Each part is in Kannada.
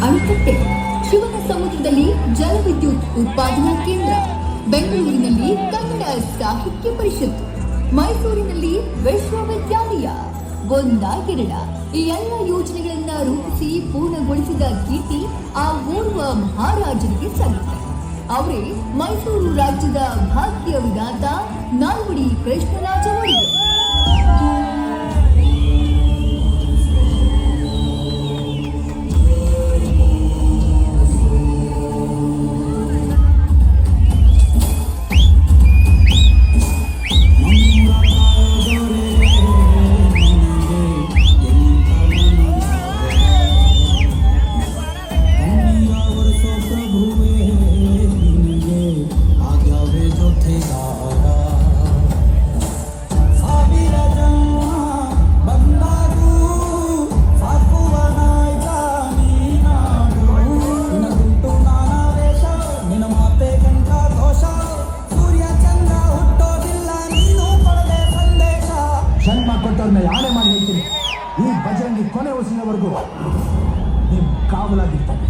ಅಣೆಕಟ್ಟೆ, ಶಿವನ ಸಮುದ್ರದಲ್ಲಿ ಜಲವಿದ್ಯುತ್ ಉತ್ಪಾದನಾ ಕೇಂದ್ರ, ಬೆಂಗಳೂರಿನಲ್ಲಿ ಕನ್ನಡ ಸಾಹಿತ್ಯ ಪರಿಷತ್, ಮೈಸೂರಿನಲ್ಲಿ ವಿಶ್ವವಿದ್ಯಾಲಯ. ಒಂದ ಎರಡ ಈ ಎಲ್ಲ ಯೋಜನೆಗಳನ್ನ ರೂಪಿಸಿ ಪೂರ್ಣಗೊಳಿಸಿದ ಕೀರ್ತಿ ಆ ಓರ್ವ ಮಹಾರಾಜರಿಗೆ ಸಲ್ಲಿದೆ. ಅವರೇ ಮೈಸೂರು ರಾಜ್ಯದ ಭಾಗ್ಯ ವಿಧಾತ ನಾಲ್ವಡಿ ಕೃಷ್ಣರಾಜ ಒಡೆಯರ್. ಆಣೆ ಮಾಡಿ ಹೇಳ್ತೀನಿ, ಈ ಬಜರಂಗಿ ಕೊನೆ ಉಸಿರಿನವರೆಗೂ ನೀವು ಕಾವಲಾಗಿರ್ತಾರೆ.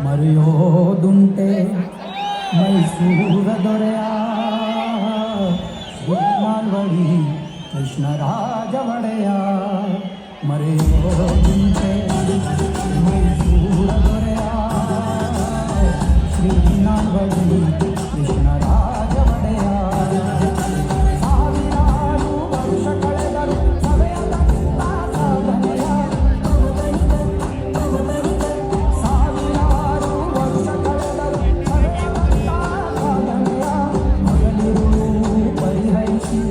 ಮರೆಯೋದುಂಟೆ ಮೈಸೂರ ದೊರೆಯ ನಾಲ್ವಡಿ ಕೃಷ್ಣರಾಜ ಒಡೆಯ. ಮರೆಯೋದುಂಟೆ ಮೈಸೂರ ದೊರೆಯ ಶ್ರೀ ನಾಲ್ವಡಿ ಕೃಷ್ಣರಾಜ ಒಡೆಯ. ಸಾವಿರಾರು ವರ್ಷ ಕಳೆದರು ಸಭೆಯಲ್ಲ ಸಾಧನೆಯ. ಸಾವಿರಾರು ವರ್ಷ ಕಳೆದರು ಸಭೆಯಲ್ಲ ಸಾಧನೆಯ. ಮೊದಲಿರು ಪರಿಹರಿಸಿ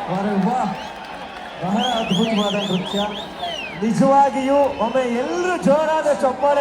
ವಾ, ಬಹಳ ಅದ್ಭುತವಾದ ನೃತ್ಯ. ನಿಜವಾಗಿಯೂ ಒಮ್ಮೆ ಎಲ್ಲರೂ ಜೋರಾದ ಚಪ್ಪಾಳೆ